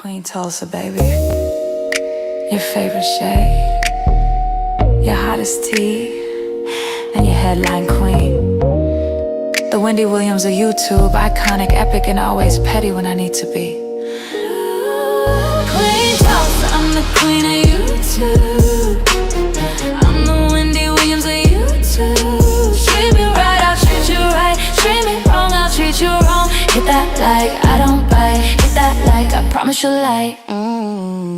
Queen Tulsa, baby. Your favorite shade, your hottest tea, and your headline queen. The Wendy Williams of YouTube, iconic, epic, and always petty when I need to be. Queen Tulsa, I'm the queen of YouTube. I'm the Wendy Williams of YouTube. Treat me right, I'll treat you right. Treat me wrong, I'll treat you wrong. Hit that like, I don't bite. Hit that like, I promise you'll like.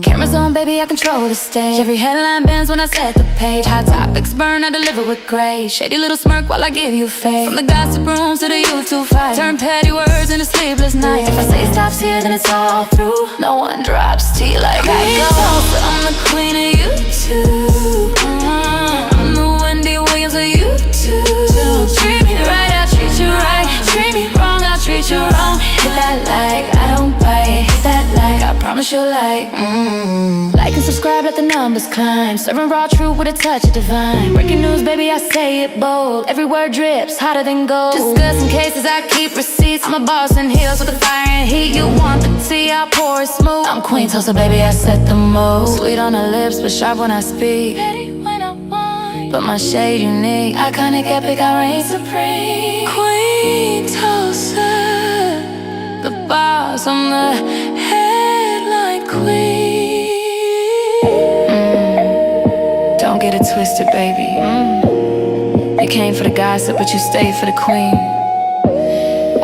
Cameras on, baby, I control the stage. Every headline bends when I set the page. Hot topics burn, I deliver with grace. Shady little smirk while I give you faith. From the gossip rooms to the YouTube fight, turn petty words into sleepless nights. If I say it stops here, then it's all through. No one drops tea like I do. I'm the queen of YouTube. I'm the Wendy Williams of YouTube. Treat me right, I'll treat you right. Treat me wrong, I'll treat you wrong. Hit that like, I don't bite. Hit that like, I promise you'll like. Like and subscribe, let the numbers climb. Serving raw truth with a touch of divine. Breaking news, baby, I say it bold. Every word drips, hotter than gold. Discussing cases, I keep receipts. I'm a boss in heels with the fire and heat. You want the tea, I'll pour it smooth. I'm Queen Tulsa, baby, I set the mood. Sweet on the lips, but sharp when I speak. Petty when I want, but my shade unique. Iconic, epic, I reign supreme. Queen Tulsa, the boss, I'm the headline queen. Don't get it twisted, baby. You came for the gossip, but you stayed for the queen.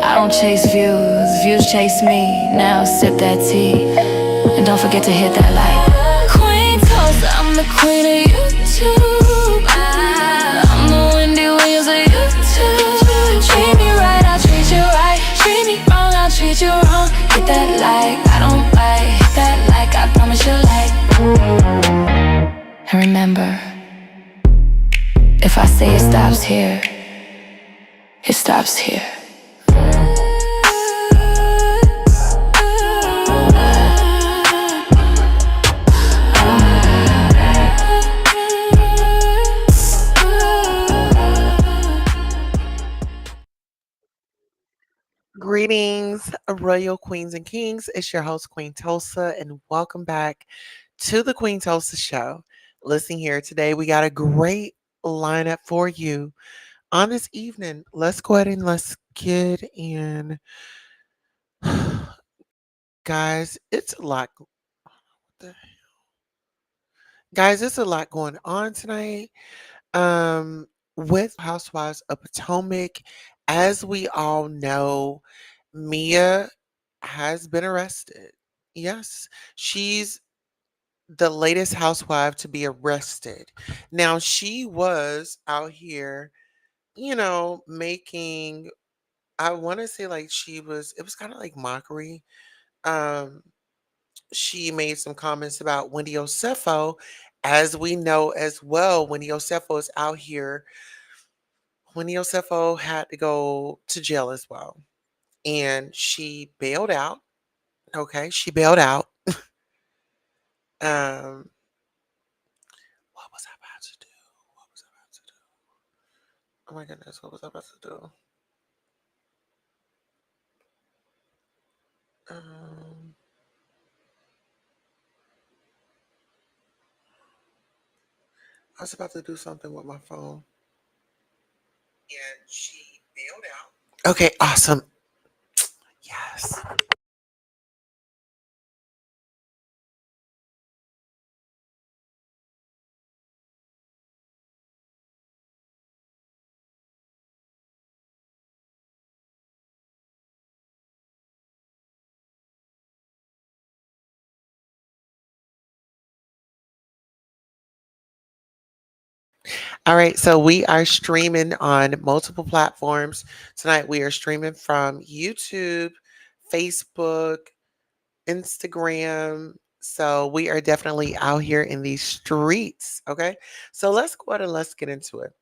I don't chase views, views chase me. Now sip that tea, and don't forget to hit that like. Queen Tulsa, I'm the queen of YouTube. I'm the Wendy Williams of YouTube. Treat me right, I'll treat you right. Treat me wrong, I'll treat you wrong. Hit that like, I don't bite. Hit that like, I promise you'll like. And remember, if I say it stops here, it stops here. Greetings, Royal Queens and Kings. It's your host, Queen Tulsa, and welcome back to the Queen Tulsa Show. Listen here, today we got a great lineup for you on this evening. Let's go ahead and let's get in. Guys, it's a lot. What the hell? Guys, it's a lot going on tonight. With Housewives of Potomac, as we all know, Mia has been arrested. Yes, she's the latest housewife to be arrested. Now, she was out here, making, I want to say like it was kind of like mockery. Um, she made some comments about Wendy Osefo. As we know as well, Wendy Osefo is out here. Wendy Osefo had to go to jail as well. And she bailed out. Okay, she bailed out. Um, what was I about to do? What was I about to do? Oh my goodness, what was I about to do? Um, I was about to do something with my phone. And she bailed out. Okay, awesome. Yes. All right, so we are streaming on multiple platforms. Tonight we are streaming from YouTube, Facebook, Instagram. So we are definitely out here in these streets. Okay. So let's go ahead and let's get into it.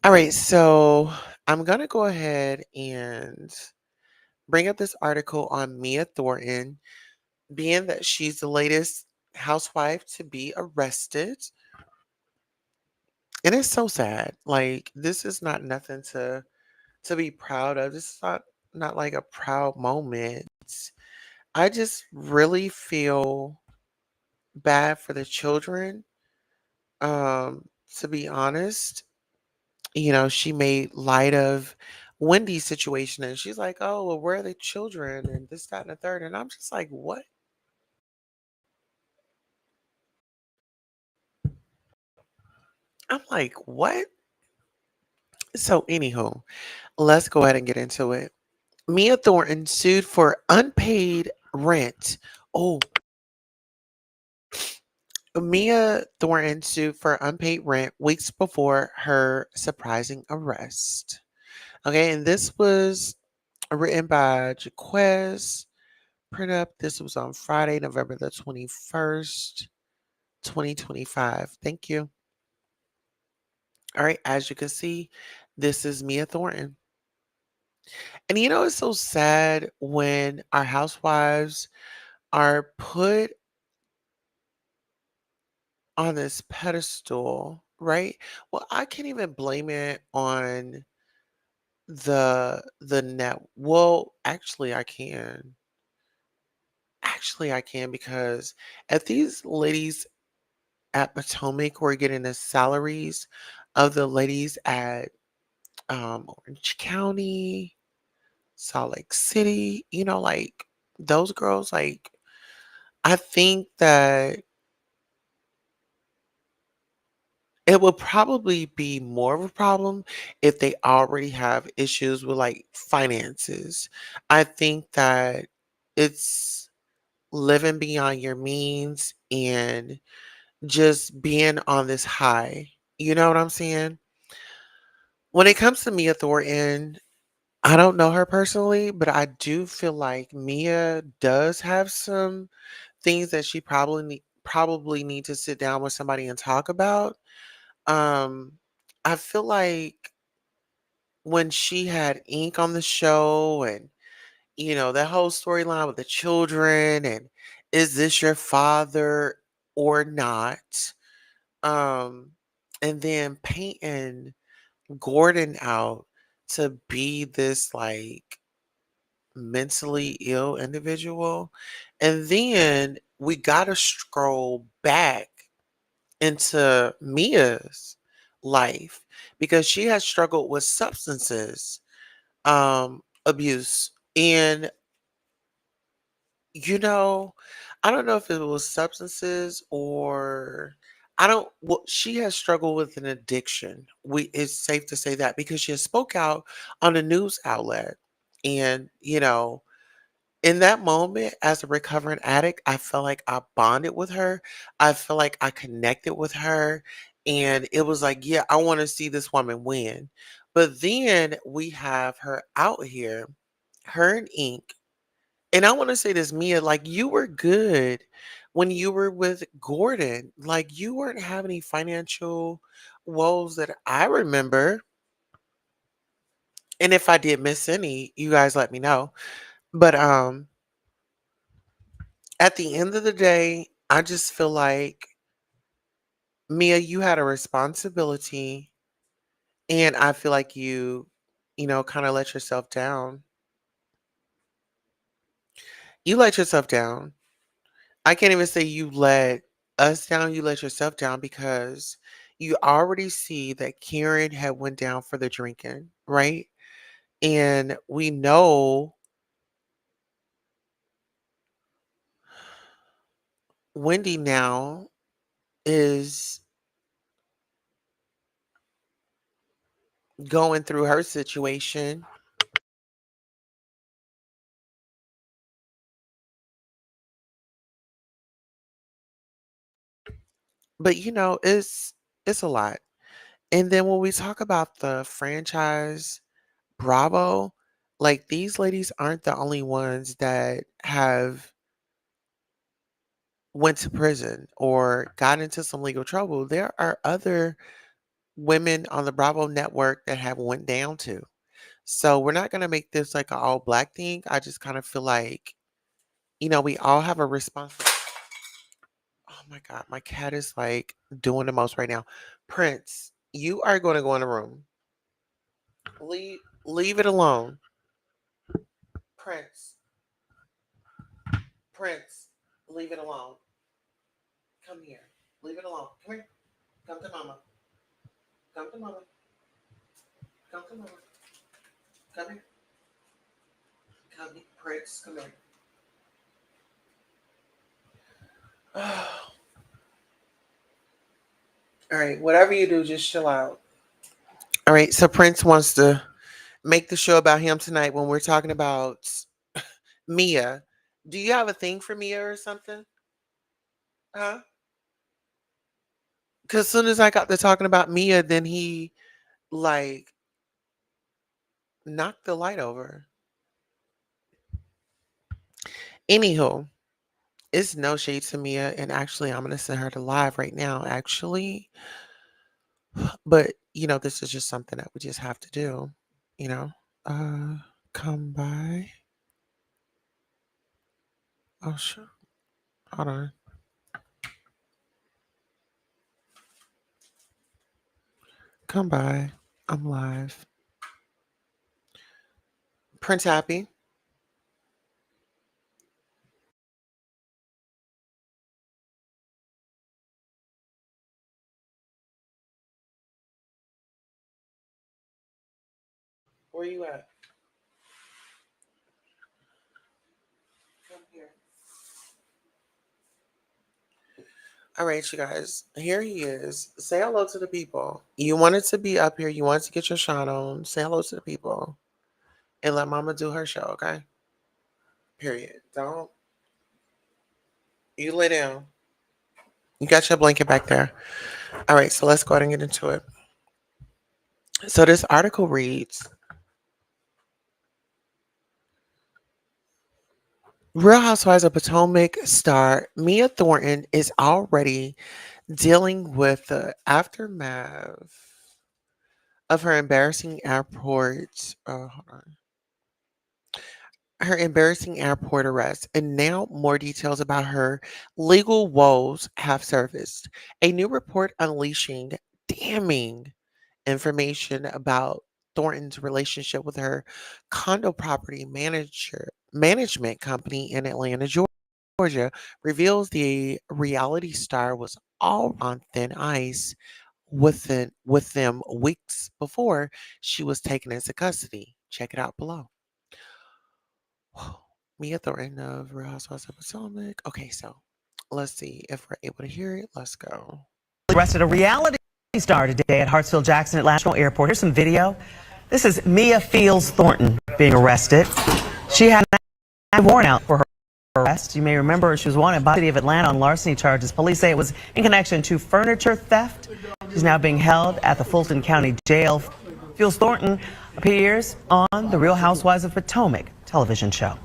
All right. So I'm going to go ahead and bring up this article on Mia Thornton, being that she's the latest housewife to be arrested. And it's so sad. Like, this is not nothing to be proud of. This is not like a proud moment. I just really feel bad for the children. To be honest, she made light of Wendy's situation and she's like, oh, well, where are the children? And this, that, and the third. And I'm just like, what? I'm like, what? So, anywho, let's go ahead and get into it. Mia Thornton sued for unpaid rent. Oh, Mia Thornton sued for unpaid rent weeks before her surprising arrest. Okay, and this was written by Jaquez Printup. This was on Friday, November the 21st, 2025. Thank you. All right, as you can see, this is Mia Thornton. And it's so sad when our housewives are put on this pedestal, right? Well, I can't even blame it on the net. Well, actually I can. Actually I can because if these ladies at Potomac were getting the salaries of the ladies at Orange County, Salt Lake City, like those girls, like I think that it would probably be more of a problem if they already have issues with like finances. I think that it's living beyond your means and just being on this high. You know what I'm saying? When it comes to Mia Thornton, I don't know her personally, but I do feel like Mia does have some things that she probably need to sit down with somebody and talk about. Um, I feel like when she had Ink on the show and, that whole storyline with the children and is this your father or not? Um, and then painting Gordon out to be this like mentally ill individual. And then we got to scroll back into Mia's life because she has struggled with substances abuse. And, you know, I don't know if it was substances or well, she has struggled with an addiction. It's safe to say that because she has spoke out on a news outlet. And, in that moment, as a recovering addict, I felt like I bonded with her. I feel like I connected with her. And it was like, yeah, I want to see this woman win. But then we have her out here, her and Ink. And I want to say this, Mia, like you were good when you were with Gordon. Like you weren't having any financial woes that I remember. And if I did miss any, you guys let me know. But at the end of the day, I just feel like, Mia, you had a responsibility, and I feel like you kind of let yourself down. You let yourself down. I can't even say you let us down, you let yourself down because you already see that Karen had went down for the drinking, right? And we know Wendy now is going through her situation. But it's a lot. And then when we talk about the franchise Bravo, like these ladies aren't the only ones that have went to prison or got into some legal trouble. There are other women on the Bravo network that have went down too. So we're not gonna make this like an all black thing. I just kind of feel like, we all have a responsibility. Oh my God, my cat is like doing the most right now. Prince, you are going to go in the room. Leave it alone. Prince. Prince, leave it alone. Come here. Leave it alone. Come here. Come to mama. Come to mama. Come to mama. Come here. Come here. Prince, come here. All right, whatever you do, just chill out. All right, so Prince wants to make the show about him tonight when we're talking about Mia. Do you have a thing for Mia or something? Huh? Because as soon as I got to talking about Mia, then he like knocked the light over. Anywho, it's no shade to Mia, and actually, I'm gonna send her to live right now. Actually, but this is just something that we just have to do. You know, uh, come by. Oh sure, hold on. Come by. I'm live. Prince Happy. Where you at? Come here. All right, you guys. Here he is. Say hello to the people. You wanted to be up here. You wanted to get your shot on. Say hello to the people. And let mama do her show, okay? Period. Don't. You lay down. You got your blanket back there. All right, so let's go ahead and get into it. So this article reads, Real Housewives of Potomac star Mia Thornton is already dealing with the aftermath of her embarrassing airport arrest, and now more details about her legal woes have surfaced. A new report unleashing damning information about Thornton's relationship with her condo property management company in Atlanta, Georgia, reveals the reality star was all on thin ice with them weeks before she was taken into custody. Check it out below. Mia Thornton of Real Housewives of Potomac. Okay, so let's see if we're able to hear it. Let's go. Arrested a reality star today at Hartsfield-Jackson International Airport. Here's some video. This is Mia Fields Thornton being arrested. She had a warrant out for her arrest. You may remember she was wanted by the city of Atlanta on larceny charges. Police say it was in connection to furniture theft. She's now being held at the Fulton County Jail. Fields Thornton appears on the Real Housewives of Potomac television show.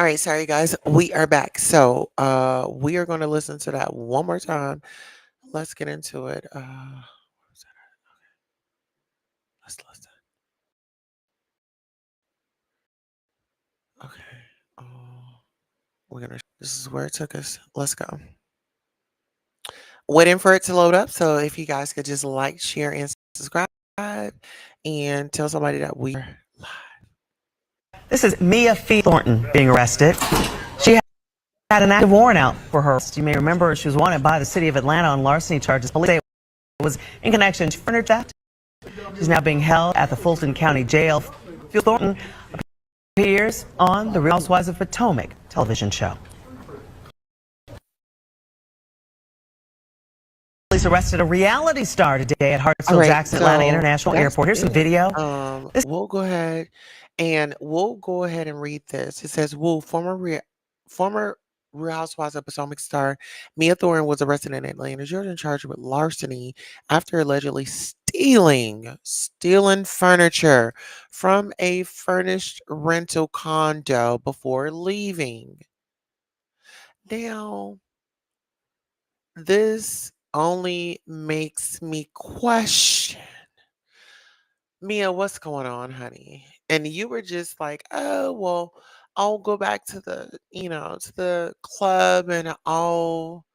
All right, sorry guys, we are back. So we are going to listen to that one more time. Let's get into it. Where's that at? Okay. Let's listen. Okay. This is where it took us. Let's go. Waiting for it to load up. So if you guys could just like, share, and subscribe, and tell somebody that we are live. This is Mia Fields Thornton being arrested. She had an active warrant out for her. You may remember she was wanted by the city of Atlanta on larceny charges. Police say it was in connection to furniture theft. She's now being held at the Fulton County Jail. Fields Thornton appears on the Real Housewives of Potomac television show. Police arrested a reality star today at Hartsfield-Jackson Atlanta International Airport. Here's some video. We'll go ahead and read this. It says, former Real Housewives of Potomac star Mia Thornton was arrested in Atlanta, Georgia, and charged with larceny after allegedly stealing stealing furniture from a furnished rental condo before leaving. Now, this only makes me question, Mia, what's going on, honey? And you were just like, oh, well, I'll go back to the club and I'll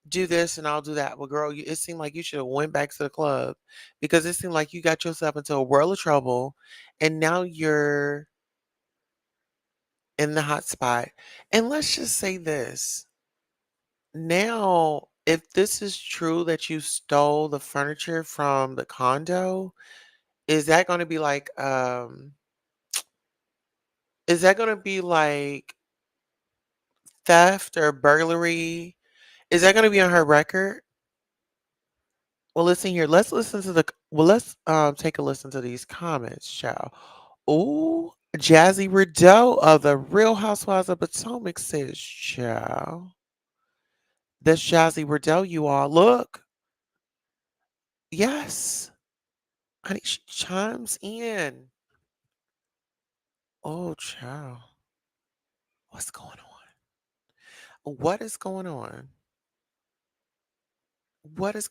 do this and I'll do that. Well, girl, it seemed like you should have went back to the club because it seemed like you got yourself into a world of trouble and now you're in the hot spot. And let's just say this. Now, if this is true that you stole the furniture from the condo, is that going to be like is that going to be like theft or burglary? Is that going to be on her record? Well, listen here. Let's take a listen to these comments, child. Ooh, Jazzy Rideau of the Real Housewives of Potomac says, child. That's Jazzy Rideau, you all. Look. Yes. Honey, she chimes in. Oh, child. What's going on? What is going on?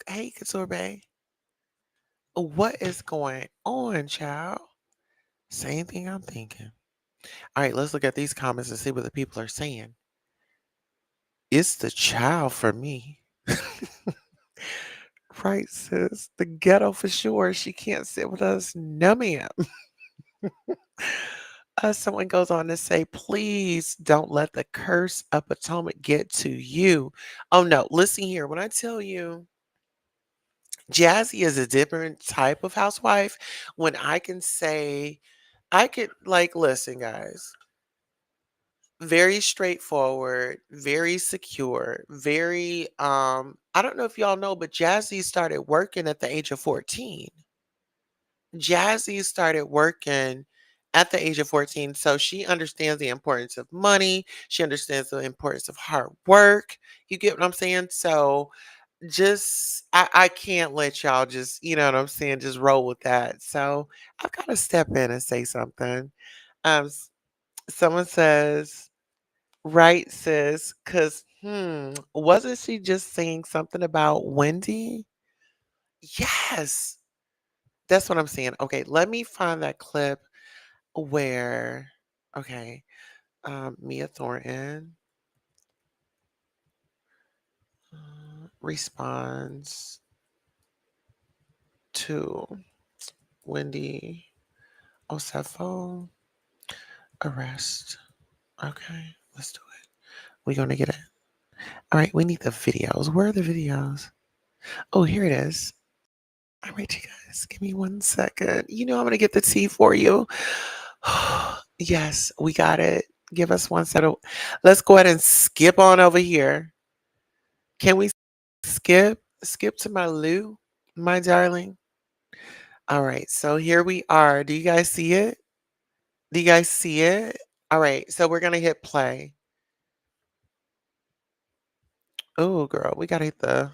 Hey, Couture Bay. What is going on, child? Same thing I'm thinking. All right, let's look at these comments and see what the people are saying. It's the child for me. Right, sis. The ghetto for sure. She can't sit with us. No, ma'am. Someone goes on to say, please don't let the curse of Potomac get to you. Oh, no. Listen here. When I tell you, Jazzy is a different type of housewife, when I can say, I could, like, listen, guys, very straightforward, very secure, very, I don't know if y'all know, but Jazzy started working at the age of 14. Jazzy started working at the age of 14. So she understands the importance of money. She understands the importance of hard work. You get what I'm saying? So I can't let y'all just, you know what I'm saying, just roll with that. So I've got to step in and say something. Someone says, right, sis, because wasn't she just saying something about Wendy? Yes. That's what I'm saying. Okay, let me find that clip where, okay, Mia Thornton responds to Wendy Osefo arrest. Okay, let's do it. We're going to get it. All right, we need the videos. Where are the videos? Oh, here it is. All right, you guys, give me 1 second. You know I'm going to get the tea for you. Yes, we got it. Give us 1 second. Let's go ahead and skip on over here. Can we skip to my Lou, my darling? All right, so here we are. Do you guys see it? Do you guys see it? All right, so we're gonna hit play. Oh, girl, we gotta hit the.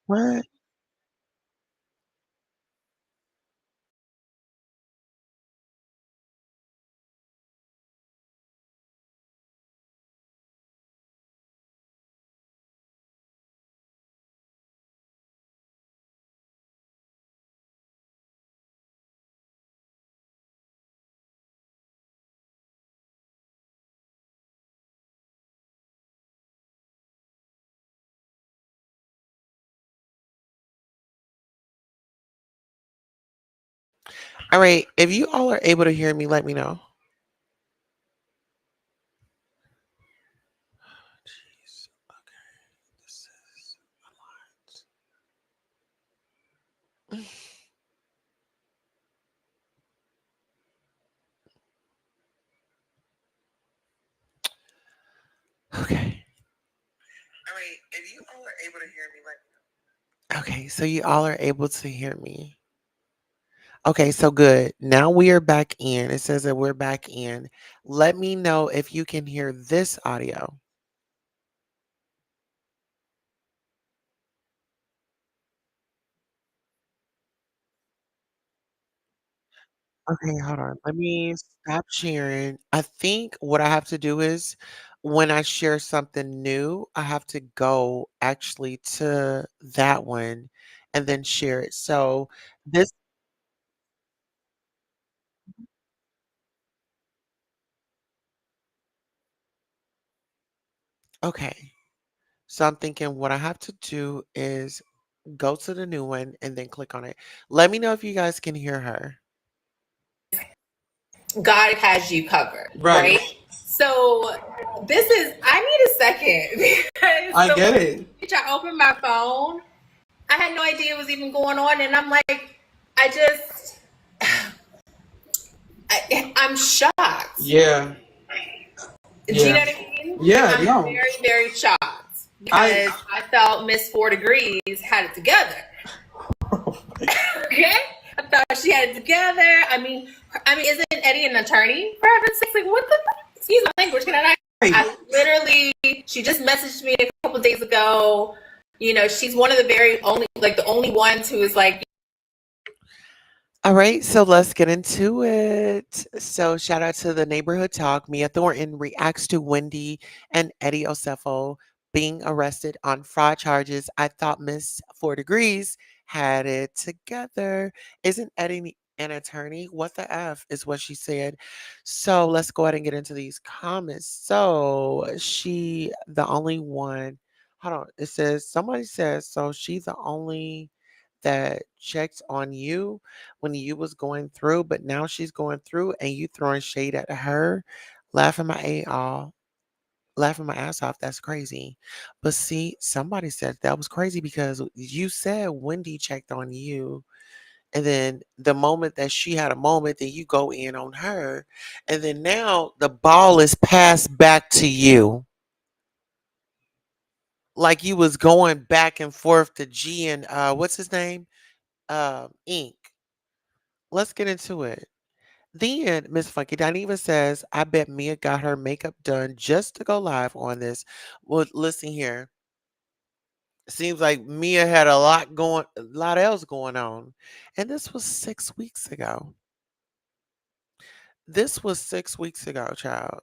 What? All right, if you all are able to hear me, let me know. Jeez. Okay, this is a lot. Okay. All right, if you all are able to hear me, let me know. Okay, so you all are able to hear me. Okay, so good. Now we are back in. It says that we're back in. Let me know if you can hear this audio. Okay, hold on. Let me stop sharing. I think what I have to do is when I share something new, I have to go actually to that one and then share it. So this, okay. So I'm thinking what I have to do is go to the new one and then click on it. Let me know if you guys can hear her. God has you covered, Right. right? So this is I need a second because I the get it. moment I opened my phone, I had no idea it was even going on, and I'm like, I just, I'm shocked. Yeah. Do you know Yeah. what I mean? Yeah, I'm no. very, very shocked I because I felt Miss 4 Degrees had it together. Okay, I thought she had it together. I mean, isn't Eddie an attorney? For heaven's sake, like what the? Excuse my language. Can I not? I literally, she just messaged me a couple days ago. You know, she's one of the very only, like the only ones who is like, All right, so let's get into it. So, shout out to the neighborhood talk. Mia Thornton reacts to Wendy and Eddie Osefo being arrested on fraud charges. I thought Miss 4 Degrees had it together. Isn't Eddie an attorney? What the F is what she said. So, let's go ahead and get into these comments. So, she, the only one, hold on, it says, somebody says, so she's the only that checked on you when you was going through, but now she's going through and you throwing shade at her, laughing my a off, laughing my ass off. That's crazy. But see, somebody said that was crazy because you said Wendy checked on you. And then the moment that she had a moment, then you go in on her. And then now the ball is passed back to you. Like you was going back and forth to G and what's his name? Ink. Let's get into it. Then Miss Funky Dineva says, I bet Mia got her makeup done just to go live on this. Well, listen here. Seems like Mia had a lot else going on. And this was 6 weeks ago. This was 6 weeks ago, child.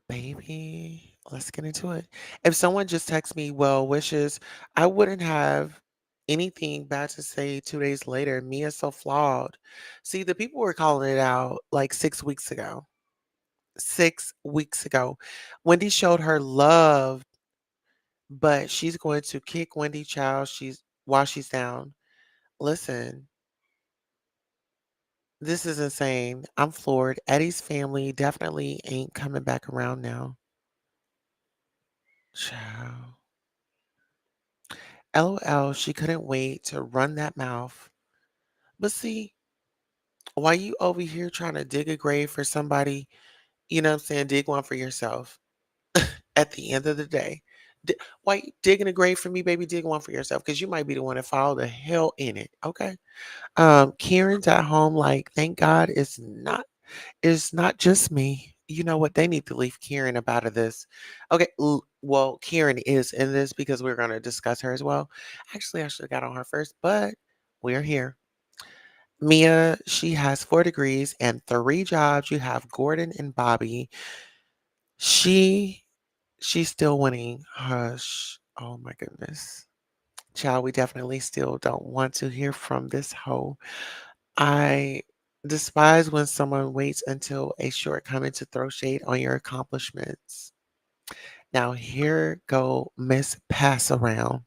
Baby, let's get into it. If someone just texts me well wishes, I wouldn't have anything bad to say 2 days later. Mia's so flawed. See, the people were calling it out like 6 weeks ago. 6 weeks ago. Wendy showed her love, but she's going to kick Wendy Child while she's down. Listen, this is insane. I'm floored. Eddie's family definitely ain't coming back around now. Child. LOL, she couldn't wait to run that mouth. But see, why you over here trying to dig a grave for somebody, you know what I'm saying? Dig one for yourself at the end of the day. Why you digging a grave for me, baby? Dig one for yourself because you might be the one that follow the hell in it. Okay. Karen's at home, like, thank God it's not just me. You know what? They need to leave Karen up out of this. Okay. Well, Karen is in this because we're going to discuss her as well. Actually, I should have got on her first, but we're here. Mia, she has 4 degrees and 3 jobs. You have Gordon and Bobby. She she's still winning. Hush. Oh my goodness. Child, we definitely still don't want to hear from this hoe. I despise when someone waits until a shortcoming to throw shade on your accomplishments. Now here go Miss Pass Around.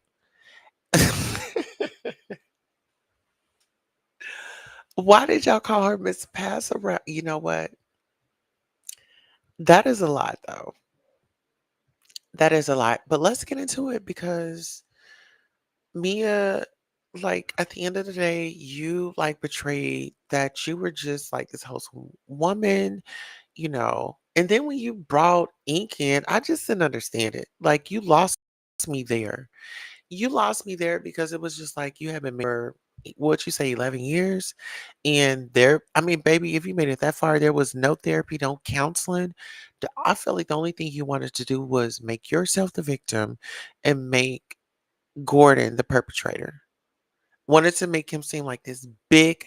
Why did y'all call her Miss Pass Around? You know what? That is a lot though. That is a lot. But let's get into it because Mia, like at the end of the day, you like betrayed that you were just like this wholesome woman, you know. And then when you brought Ink in, I just didn't understand it. Like you lost me there. You lost me there because it was just like you had been married for what you say 11 years, and there, I mean, baby, if you made it that far, there was no therapy, no counseling. I feel like the only thing you wanted to do was make yourself the victim and make Gordon the perpetrator. Wanted to make him seem like this big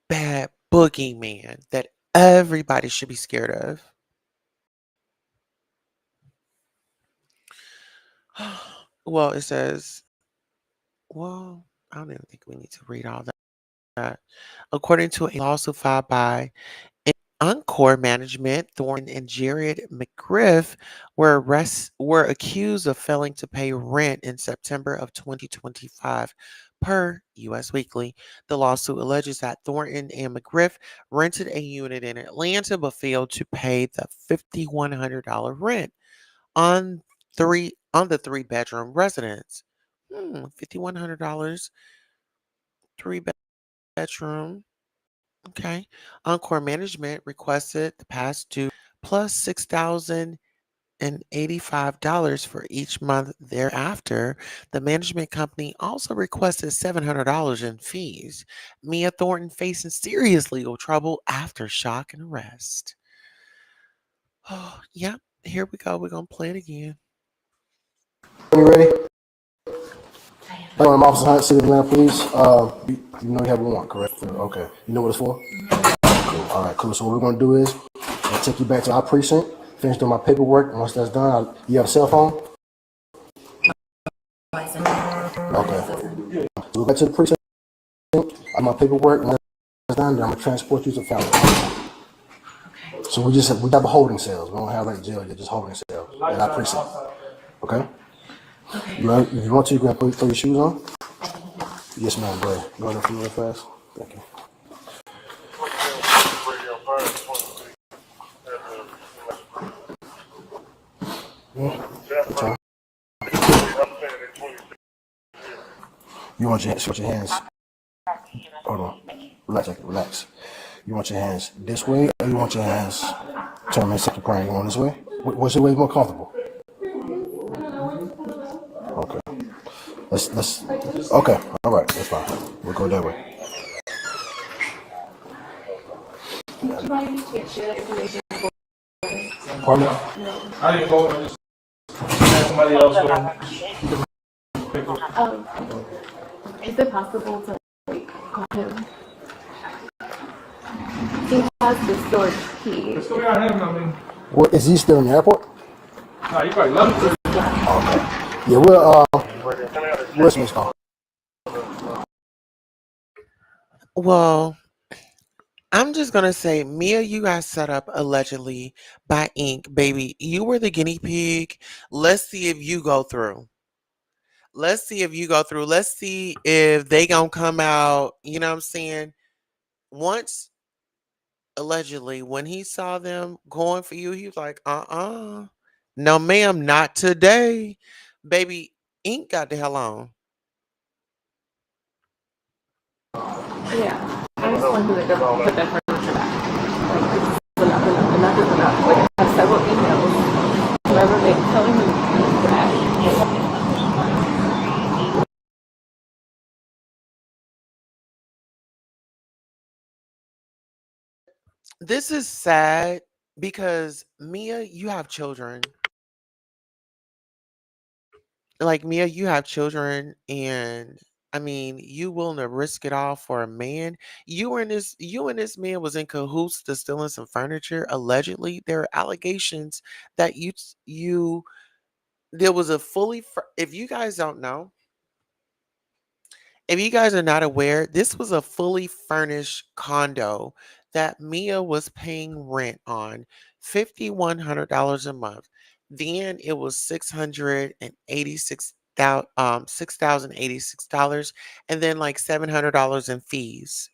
bad boogeyman that everybody should be scared of. Well, it says, well, I don't even think we need to read all that. According to a lawsuit filed by Encore Management, Thornton and Jared McGriff were accused of failing to pay rent in September of 2025. Per U.S. Weekly, the lawsuit alleges that Thornton and McGriff rented a unit in Atlanta but failed to pay the $5,100 rent on the three-bedroom residence. $5,100, three-bedroom. Okay. Encore Management requested the past due plus $6,085 for each month thereafter. The management company also requested $700 in fees. Mia Thornton facing serious legal trouble after shock and arrest. Oh, yeah. Here we go. We're going to play it again. You ready? I'm Officer Hunt, City of Atlanta Police. You know you have a warrant, correct? Okay. You know what it's for? Cool. All right, cool. So what we're going to do is I'll take you back to our precinct, finish doing my paperwork, and once that's done, you have a cell phone? Okay. So we'll go back to the precinct, I my paperwork, and once that's done, then I'm going to transport you to family. So we have a holding cells. We don't have like jail yet, just holding cells in our precinct. Okay? If you want to, you can throw your shoes on. Yes, ma'am. Go ahead. Go ahead and real fast. Thank you. You want your hands. Hold on. Relax. You want your hands this way, or you want your hands turn in second prime? You want this way? What's your way more comfortable? Okay. Let's. Okay. All right. That's fine. We'll go that way. Pardon? I didn't vote. I just had somebody else go. Is it possible to call him? He has the storage key. Let's go behind him. I mean, What is he still in the airport? nah, you probably love it. Okay. Yeah, we'll Smith's call. Well, I'm just going to say, Mia, you got set up allegedly by Inc. Baby, you were the guinea pig. Let's see if you go through. Let's see if they going to come out. You know what I'm saying? Once, allegedly, when he saw them going for you, he was like, no, ma'am, not today. Baby, Inc. got the hell on. Yeah. I just want to put that furniture back. Like, enough is enough. Like, I have several emails. Whoever they telling me that. This is sad because Mia, you have children. Like Mia, you have children, and I mean, you willing to risk it all for a man? You and this man was in cahoots to stealing some furniture. Allegedly, there are allegations that there was a if you guys don't know, if you guys are not aware, this was a fully furnished condo that Mia was paying rent on, $5,100 a month. Then it was $6,086, and then like $700 in fees.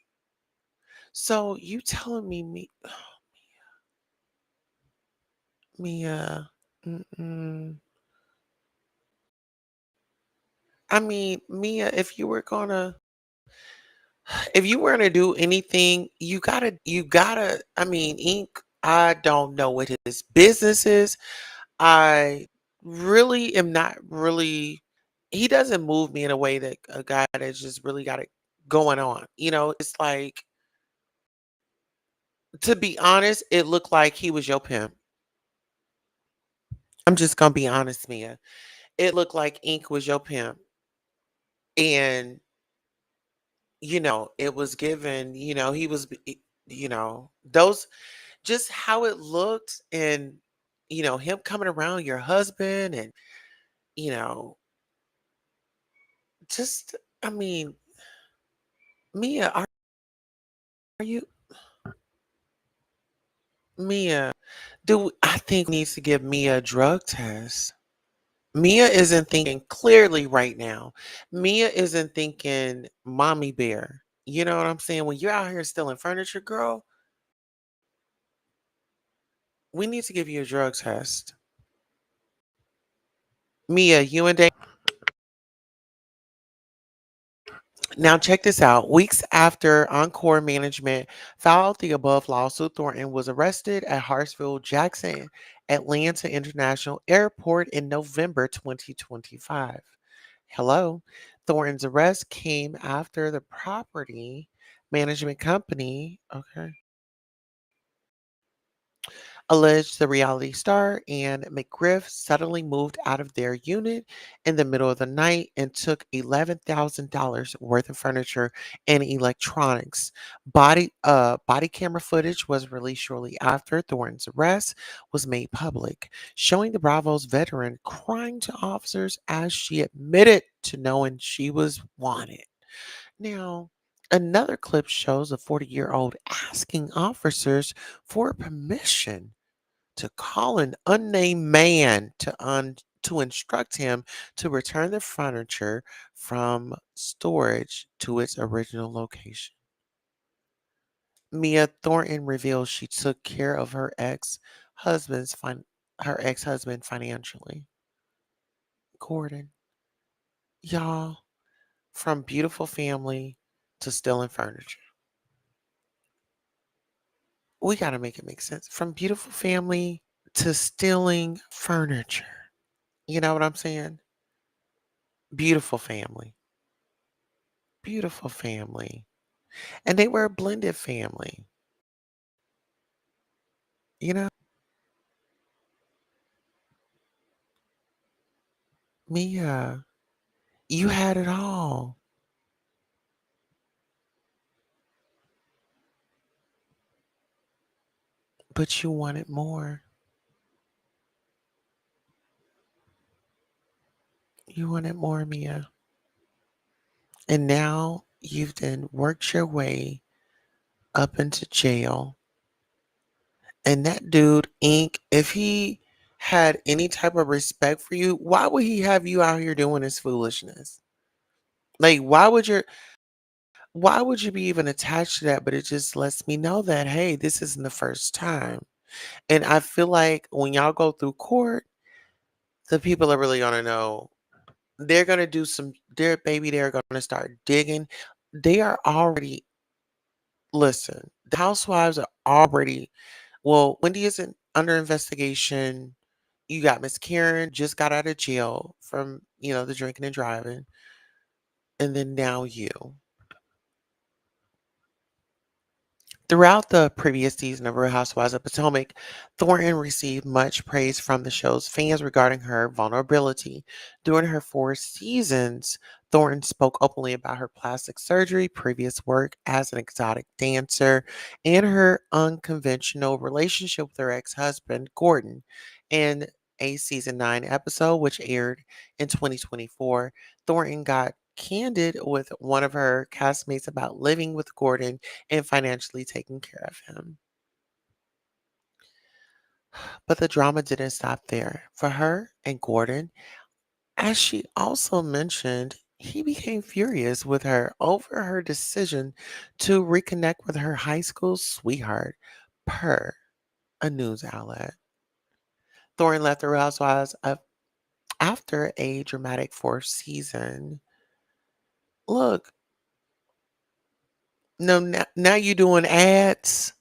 So you telling me, Mia, I mean, Mia, if you were gonna do anything, you gotta, I mean, Inc., I don't know what his business is. I really am not really. He doesn't move me in a way that a guy that's just really got it going on. It's like, to be honest, it looked like he was your pimp. I'm just gonna be honest, Mia. It looked like Ink was your pimp, and it was given. He was, those, just how it looked, and him coming around your husband, and you know, just, I mean, Mia, are you Mia? Do I think needs to give Mia a drug test? Mia isn't thinking clearly right now. Mia isn't thinking mommy bear. You know what I'm saying? When you're out here stealing furniture, girl, we need to give you a drug test. Mia, you and Dave. Now, check this out. Weeks after Encore Management filed the above lawsuit, Thornton was arrested at Hartsfield Jackson Atlanta International Airport in November 2025. Hello. Thornton's arrest came after the property management company, okay, alleged the reality star and McGriff suddenly moved out of their unit in the middle of the night and took $11,000 worth of furniture and electronics. Body camera footage was released shortly after Thornton's arrest was made public, showing the Bravo's veteran crying to officers as she admitted to knowing she was wanted. Now, another clip shows a 40-year-old asking officers for permission to call an unnamed man to instruct him to return the furniture from storage to its original location. Mia Thornton reveals she took care of her ex-husband financially. Gordon, y'all, from beautiful family to stealing furniture. We got to make it make sense. From beautiful family to stealing furniture. You know what I'm saying? Beautiful family. Beautiful family. And they were a blended family. You know, Mia, you had it all. But you wanted more. You wanted more, Mia. And now you've then worked your way up into jail. And that dude, Ink, if he had any type of respect for you, why would he have you out here doing this foolishness? Like, why would you be even attached to that? But it just lets me know that, hey, this isn't the first time. And I feel like when y'all go through court, the people are really gonna know. They're gonna do some they're gonna start digging. They are already listen, the housewives are already, well, Wendy isn't under investigation. You got Miss Karen just got out of jail from, the drinking and driving. And then now you. Throughout the previous season of Real Housewives of Potomac, Thornton received much praise from the show's fans regarding her vulnerability. During her 4 seasons, Thornton spoke openly about her plastic surgery, previous work as an exotic dancer, and her unconventional relationship with her ex-husband, Gordon. In a season 9 episode, which aired in 2024, Thornton got candid with one of her castmates about living with Gordon and financially taking care of him. But the drama didn't stop there. For her and Gordon, as she also mentioned, he became furious with her over her decision to reconnect with her high school sweetheart, per a news outlet. Thornton left the Real Housewives after a dramatic 4th season. Look, no, now you doing ads.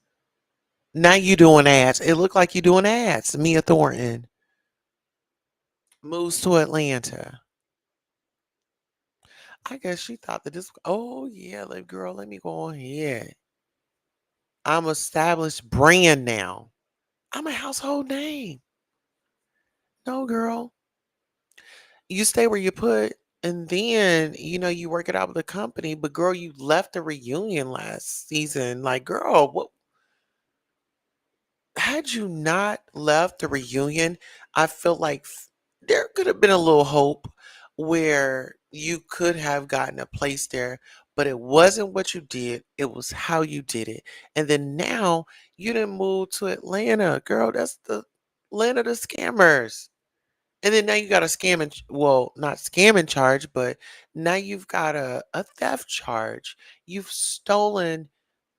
Now you doing ads. It looked like you doing ads, Mia Thornton. moves to Atlanta. I guess she thought that this, oh yeah, like girl, let me go ahead. I'm an established brand now. I'm a household name. No, girl. You stay where you put, and then you work it out with the company. But girl, you left the reunion last season. Like, girl, what had you not left the reunion? I feel like there could have been a little hope where you could have gotten a place there, but it wasn't what you did, it was how you did it. And then now you didn't move to Atlanta. Girl, that's the land of the scammers. And then now you got a scamming, well, not scamming charge, but now you've got a theft charge. You've stolen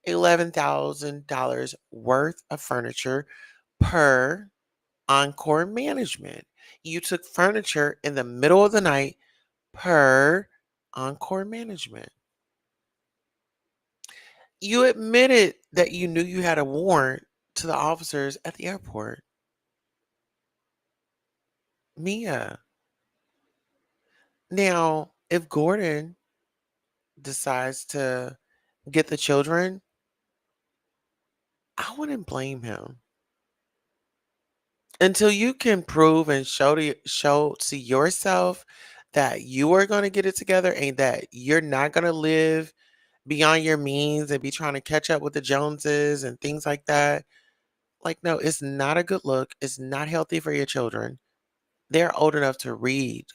$11,000 worth of furniture per Encore Management. You took furniture in the middle of the night per Encore Management. You admitted that you knew you had a warrant to the officers at the airport. Mia. Now, if Gordon decides to get the children, I wouldn't blame him. Until you can prove and show to yourself that you are going to get it together and that you're not going to live beyond your means and be trying to catch up with the Joneses and things like that. Like, no, it's not a good look. It's not healthy for your children. They're old enough to read.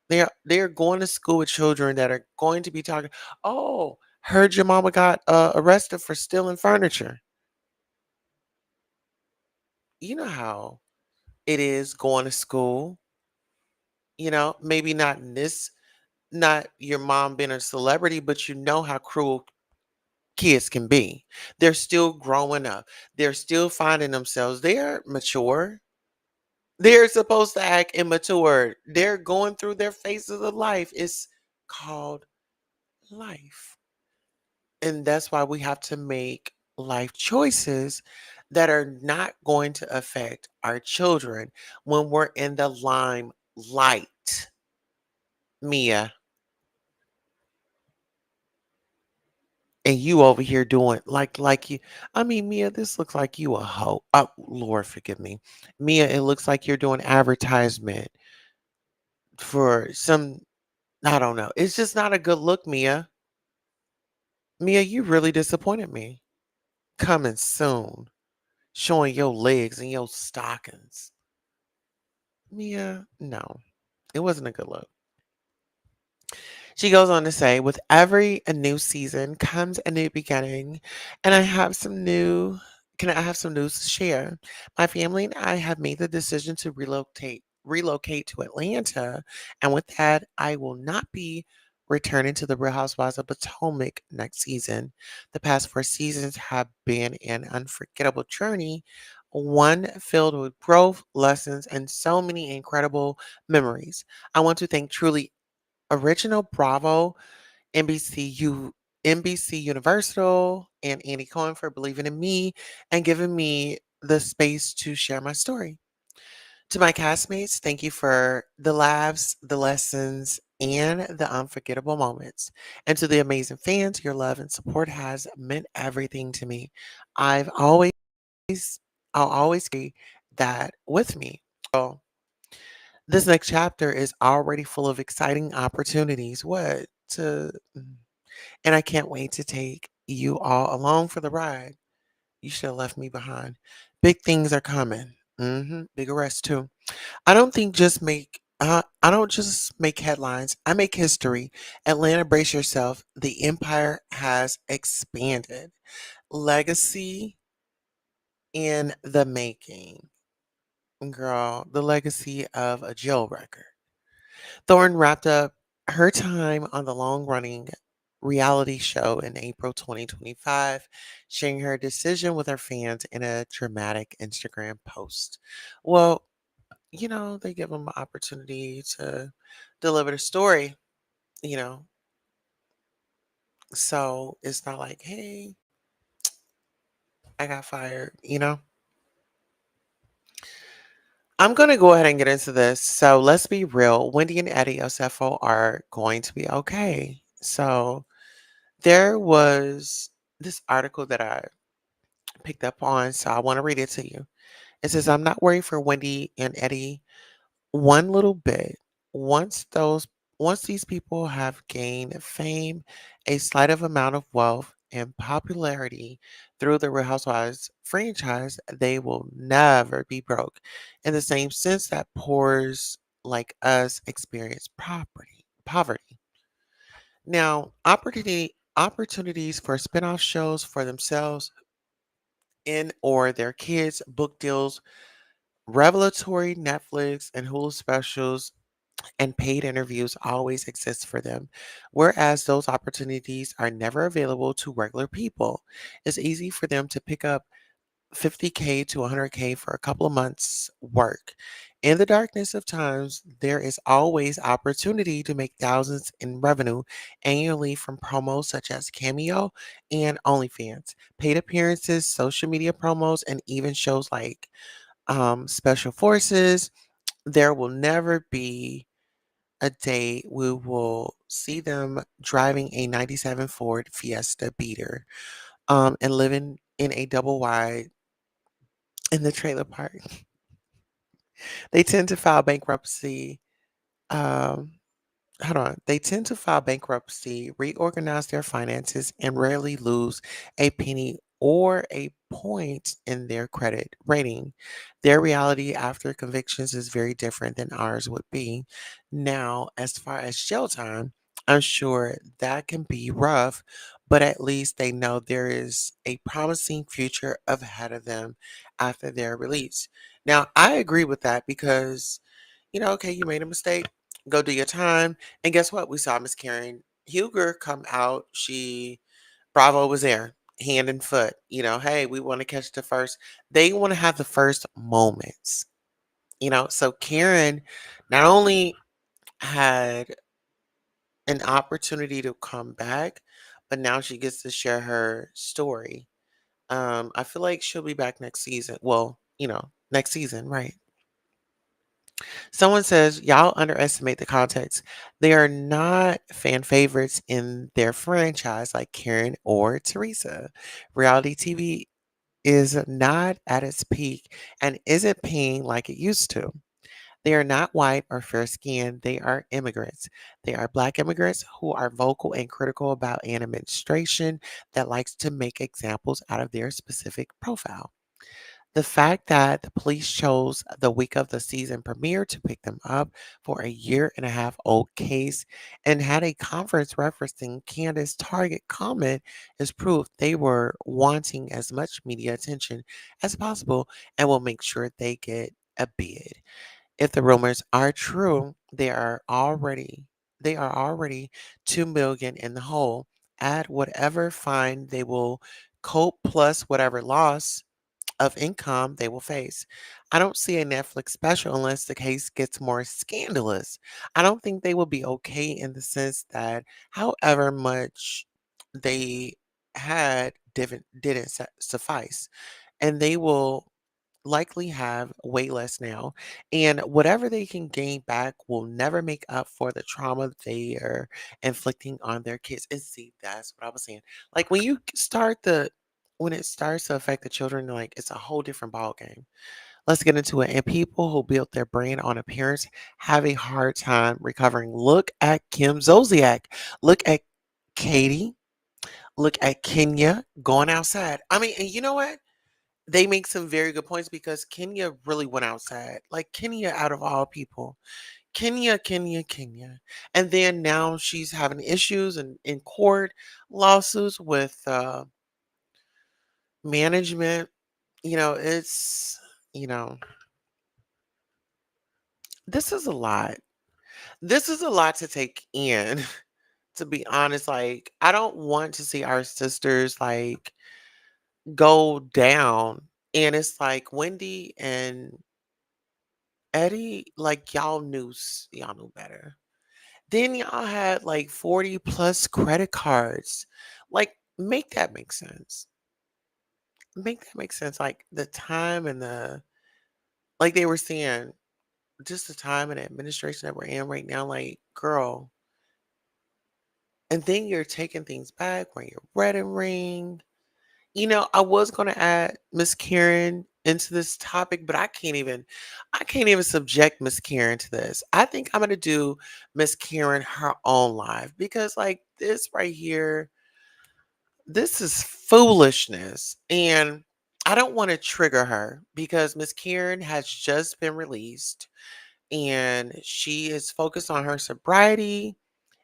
They're going to school with children that are going to be talking, oh, heard your mama got arrested for stealing furniture. You know how it is going to school. Maybe not in this, not your mom being a celebrity, but you know how cruel kids can be. They're still growing up. They're still finding themselves. They're mature. They're supposed to act immature. They're going through their phases of life. It's called life. And that's why we have to make life choices that are not going to affect our children when we're in the limelight. Mia. And you over here doing like you, I mean, Mia, this looks like you a hoe. Oh, Lord, forgive me. Mia, it looks like you're doing advertisement for some, I don't know. It's just not a good look, Mia. Mia, you really disappointed me. Coming soon, showing your legs and your stockings. Mia, no, it wasn't a good look. She goes on to say, with every a new season comes a new beginning, and can I have some news to share? My family and I have made the decision to relocate to Atlanta, and with that, I will not be returning to the Real Housewives of Potomac next season. The past 4 seasons have been an unforgettable journey, one filled with growth, lessons, and so many incredible memories. I want to thank truly Original Bravo, NBC Universal, and Andy Cohen for believing in me and giving me the space to share my story. To my castmates, thank you for the laughs, the lessons, and the unforgettable moments. And to the amazing fans, your love and support has meant everything to me. I've always, I'll always carry that with me. So this next chapter is already full of exciting opportunities. And I can't wait to take you all along for the ride. You should have left me behind. Big things are coming. Big arrest too. I don't just make headlines. I make history. Atlanta, brace yourself. The empire has expanded. Legacy in the making. Girl, the legacy of a jail record. Thorne wrapped up her time on the long running reality show in April 2025, sharing her decision with her fans in a dramatic Instagram post. Well, they give them an opportunity to deliver the story, you know, so it's not like, hey, I got fired. I'm going to go ahead and get into this. So let's be real. Wendy and Eddie Osefo are going to be okay. So there was this article that I picked up on. So I want to read it to you. It says, I'm not worried for Wendy and Eddie one little bit. Once those once these people have gained fame, a slight of amount of wealth and popularity through the Real Housewives franchise, they will never be broke. In the same sense that poors like us experience poverty. Now, opportunities for spin-off shows for themselves and or their kids, book deals, revelatory Netflix and Hulu specials and paid interviews always exist for them, whereas those opportunities are never available to regular people. It's easy for them to pick up 50K to 100K for a couple of months' work. In the darkness of times, there is always opportunity to make thousands in revenue annually from promos such as Cameo and OnlyFans, paid appearances, social media promos, and even shows like Special Forces. There will never be a day we will see them driving a 97 Ford Fiesta beater and living in a double wide in the trailer park. They tend to file bankruptcy. Um, Hold on. They tend to file bankruptcy, reorganize their finances, and rarely lose a penny or a point in their credit rating. Their reality after convictions is very different than ours would be. Now, as far as jail time, I'm sure that can be rough, but at least they know there is a promising future ahead of them after their release. Now, I agree with that because, okay, you made a mistake, go do your time. And guess what? We saw Miss Karen Huger come out. Bravo was there, hand and foot. Hey, we want to catch the first. They want to have the first moments. So Karen not only had an opportunity to come back, but now she gets to share her story. I feel like she'll be back next season. Well, next season, right? Someone says, y'all underestimate the context. They are not fan favorites in their franchise like Karen or Teresa. Reality TV is not at its peak and isn't paying like it used to. They are not white or fair skinned. They are immigrants. They are Black immigrants who are vocal and critical about an administration that likes to make examples out of their specific profile. The fact that the police chose the week of the season premiere to pick them up for a year and a half old case and had a conference referencing Candace's target comment is proof they were wanting as much media attention as possible and will make sure they get a bid. If the rumors are true, they are already 2 million in the hole. Add whatever fine they will cope plus whatever loss of income they will face. I don't see a Netflix special unless the case gets more scandalous. I don't think they will be okay in the sense that however much they had didn't suffice, and they will likely have way less now. And whatever they can gain back will never make up for the trauma they are inflicting on their kids. And see, that's what I was saying. Like when it starts to affect the children, like it's a whole different ball game. Let's get into it. And people who built their brand on appearance have a hard time recovering. Look at Kim Zolciak. Look at Katie. Look at Kenya going outside. I mean, and you know what? They make some very good points because Kenya really went outside. Like Kenya, out of all people, Kenya. And then now she's having issues in court, lawsuits with management. It's, you know, this is a lot. This is a lot to take in, to be honest. Like, I don't want to see our sisters like go down. And it's like Wendy and Eddie, like y'all knew better. Then y'all had like 40 plus credit cards. Like, make that make sense. Make that make sense. Like the time and like they were saying, just the time and administration that we're in right now, like, girl. And then you're taking things back, wearing your wedding ring. I was gonna add Miss Karen into this topic, but I can't even subject Miss Karen to this. I think I'm gonna do Miss Karen her own live because like this right here, this is foolishness. And I don't want to trigger her because Miss Karen has just been released and she is focused on her sobriety.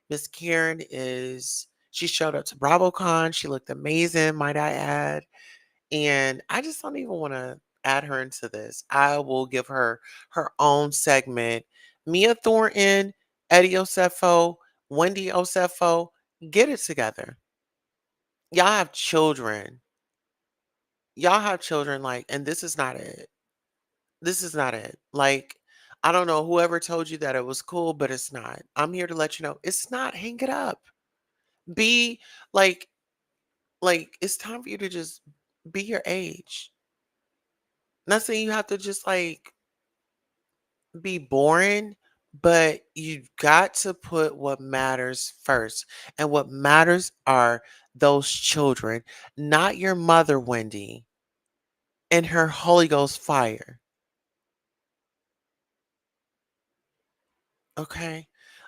Miss Karen she showed up to BravoCon. She looked amazing, might I add. And I just don't even want to add her into this. I will give her her own segment. Mia Thornton, Eddie Osefo, Wendy Osefo, get it together. Y'all have children. Y'all have children, like, and this is not it. This is not it. Like, I don't know whoever told you that it was cool, but it's not. I'm here to let you know it's not. Hang it up. Be like, it's time for you to just be your age. Not saying you have to just like be boring, but you've got to put what matters first. And what matters are those children, not your mother, Wendy, and her Holy Ghost fire. Okay.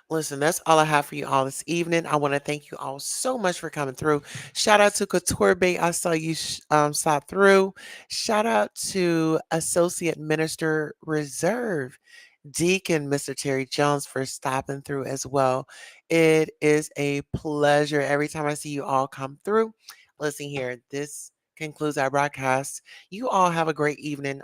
Listen, that's all I have for you all this evening. I want to thank you all so much for coming through. Shout out to Couture Bay. I saw you stop through. Shout out to Associate Minister Reserve. Deacon Mr. Terry Jones for stopping through as well. It is a pleasure every time I see you all come through. Listen here, this concludes our broadcast. You all have a great evening.